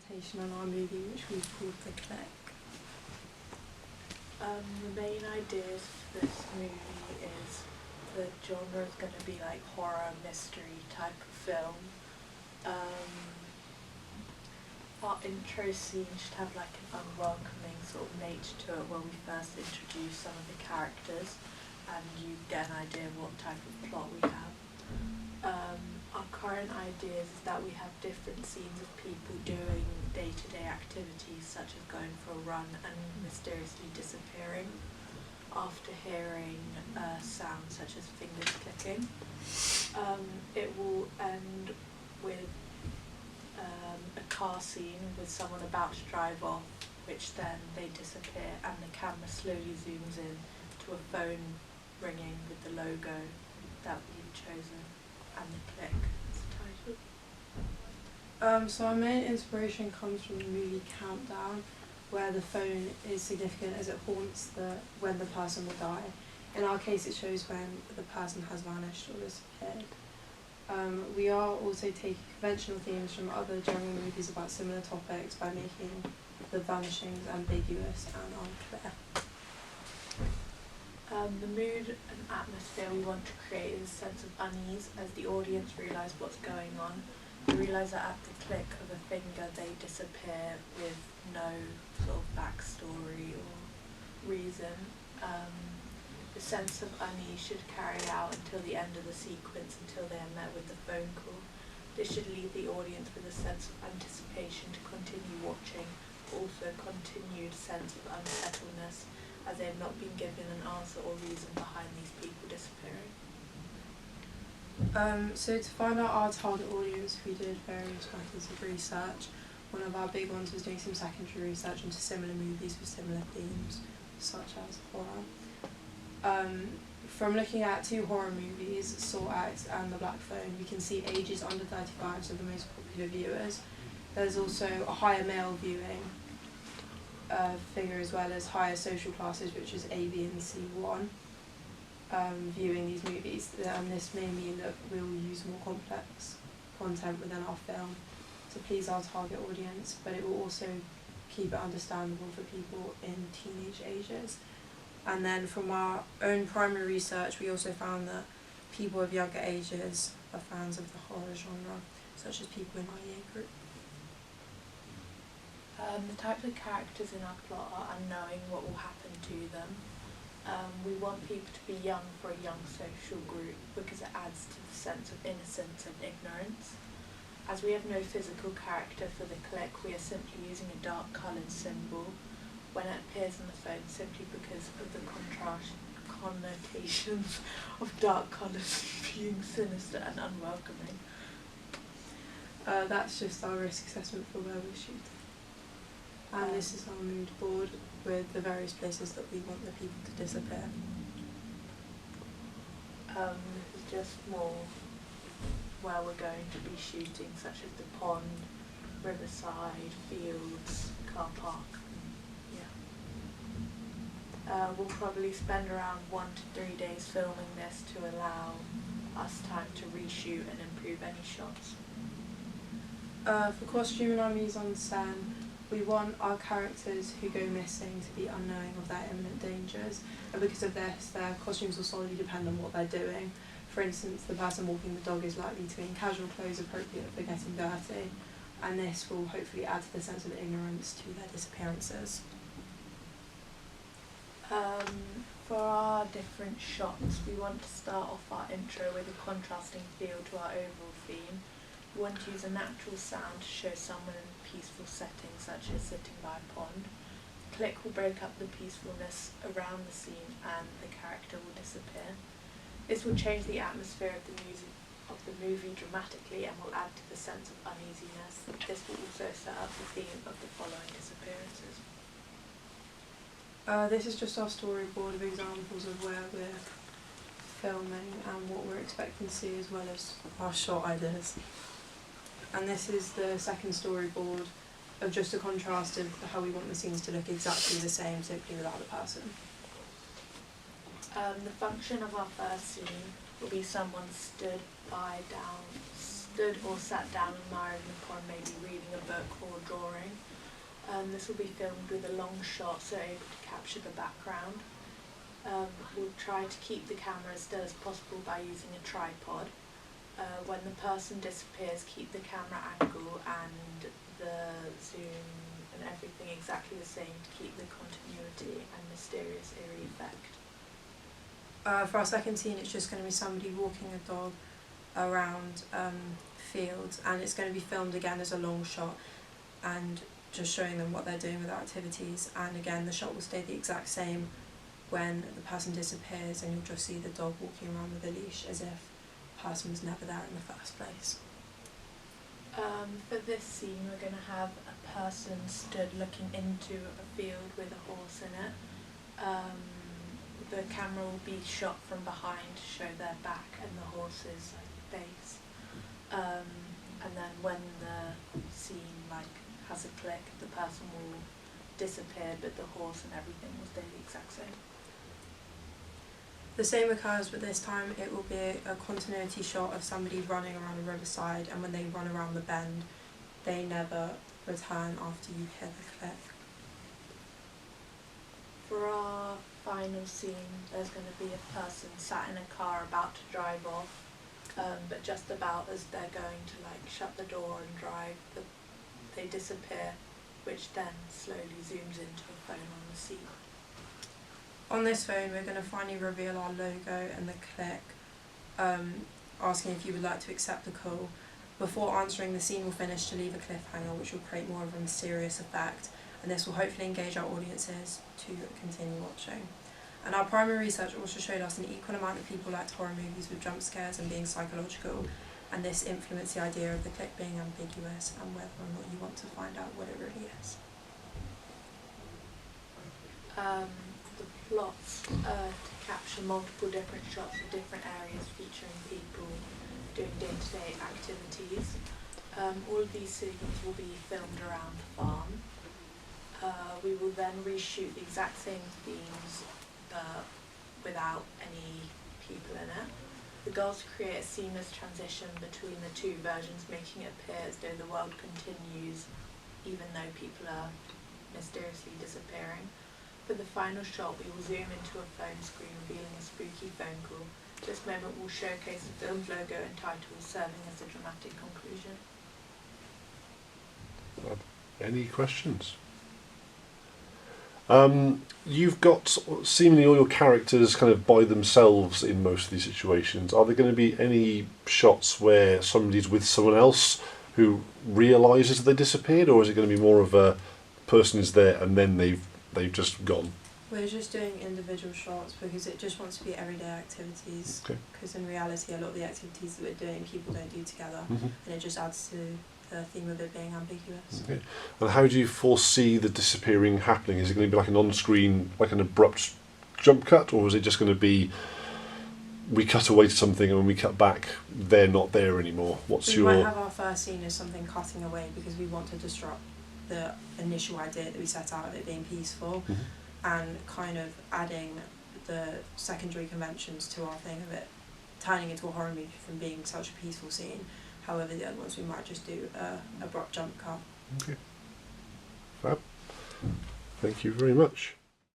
presentation on our movie, which we've called The Click. The main ideas for this movie is the genre is going to be like horror, mystery type of film. Our intro scene should have like an unwelcoming sort of nature to it where we first introduce some of the characters and you get an idea of what type of plot we have. Our current ideas is that we have different scenes of people doing day-to-day activities such as going for a run and mysteriously disappearing after hearing sounds such as fingers clicking. It will end with a car scene with someone about to drive off, which then they disappear and the camera slowly zooms in to a phone ringing with the logo that we've chosen and The Click as the title. So our main inspiration comes from the movie Countdown, where the phone is significant as it haunts when the person will die. In our case, it shows when the person has vanished or disappeared. We are also taking conventional themes from other genre movies about similar topics by making the vanishings ambiguous and unclear. The mood and atmosphere we want to create is a sense of unease as the audience realise what's going on. They realise that at the click of a finger they disappear with no sort of backstory or reason. The sense of unease should carry out until the end of the sequence, until they are met with the phone call. This should leave the audience with a sense of anticipation to continue watching, but also a continued sense of unsettledness as they have not been given an answer or reason behind these people disappearing. So to find out our target audience, we did various methods of research. One of our big ones was doing some secondary research into similar movies with similar themes, such as horror. From looking at two horror movies, Saw X and The Black Phone, we can see ages under 35 are the most popular viewers. There's also a higher male viewing figure as well as higher social classes, which is A, B and C1, viewing these movies. And this may mean that we'll use more complex content within our film to please our target audience, but it will also keep it understandable for people in teenage ages. And then from our own primary research, we also found that people of younger ages are fans of the horror genre, such as people in our year group. The types of characters in our plot are unknowing what will happen to them. We want people to be young for a young social group because it adds to the sense of innocence and ignorance. As we have no physical character for the click, we are simply using a dark coloured symbol when it appears on the phone simply because of the connotations of dark colours being sinister and unwelcoming. That's just our risk assessment for where we're shooting. And this is our mood board with the various places that we want the people to disappear. This is just more where we're going to be shooting, such as the pond, riverside, fields, car park. We'll probably spend around 1 to 3 days filming this to allow us time to reshoot and improve any shots. For costume and our mise-en-scène, we want our characters who go missing to be unknowing of their imminent dangers, and because of this, their costumes will solely depend on what they're doing. For instance, the person walking the dog is likely to be in casual clothes appropriate for getting dirty, and this will hopefully add to the sense of ignorance to their disappearances. For our different shots, we want to start off our intro with a contrasting feel to our overall theme. We want to use a natural sound to show someone in a peaceful setting, such as sitting by a pond. The click will break up the peacefulness around the scene and the character will disappear. This will change the atmosphere of the movie dramatically and will add to the sense of uneasiness. This will also set up the theme of the following disappearances. This is just our storyboard of examples of where we're filming and what we're expecting to see, as well as our shot ideas. And this is the second storyboard of just a contrast of how we want the scenes to look exactly the same, simply without the person. The function of our first scene will be someone stood by stood or sat down admiring the pond, maybe reading a book or drawing. This will be filmed with a long shot, so able to capture the background. We'll try to keep the camera as still as possible by using a tripod. When the person disappears, keep the camera angle and the zoom and everything exactly the same to keep the continuity and mysterious eerie effect. For our second scene, it's just going to be somebody walking a dog around fields, and it's going to be filmed again as a long shot and just showing them what they're doing with their activities. And again, the shot will stay the exact same when the person disappears, and you'll just see the dog walking around with a leash as if the person was never there in the first place. For this scene, we're going to have a person stood looking into a field with a horse in it. The camera will be shot from behind to show their back and the horse's face. And then when the scene has a click, the person will disappear, but the horse and everything will stay the exact same. The same occurs, but this time it will be a continuity shot of somebody running around a riverside, and when they run around the bend, they never return after you hear the click. For our final scene, there's going to be a person sat in a car about to drive off, but just about as they're going to shut the door and drive, they disappear, which then slowly zooms into a phone on the seat. On this phone, we're going to finally reveal our logo and the click, asking if you would like to accept the call. Before answering, the scene will finish to leave a cliffhanger, which will create more of a mysterious effect, and this will hopefully engage our audiences to continue watching. And our primary research also showed us an equal amount of people liked horror movies with jump scares and being psychological, and this influenced the idea of the click being ambiguous and whether or not you want to find out what it really is. The plots to capture multiple different shots of different areas featuring people doing day-to-day activities. All of these scenes will be filmed around the farm. We will then reshoot the exact same themes without any people in it. The goal is to create a seamless transition between the two versions, making it appear as though the world continues even though people are mysteriously disappearing. For the final shot, we will zoom into a phone screen revealing a spooky phone call. This moment will showcase the film's logo and title, serving as a dramatic conclusion. Any questions? You've got seemingly all your characters kind of by themselves in most of these situations. Are there going to be any shots where somebody's with someone else who realises they disappeared, or is it going to be more of a person is there and then they've just gone? We're just doing individual shots because it just wants to be everyday activities. Okay. Because in reality, a lot of the activities that we're doing, people don't do together, and it just adds to the theme of it being ambiguous. Okay. And how do you foresee the disappearing happening? Is it going to be like an on-screen, like an abrupt jump cut, or is it just going to be we cut away to something and when we cut back, they're not there anymore? We might have our first scene as something cutting away because we want to disrupt the initial idea that we set out of it being peaceful, and kind of adding the secondary conventions to our thing of it turning into a horror movie from being such a peaceful scene. However, the other ones we might just do a abrupt jump cut. Okay. Fab. Thank you very much.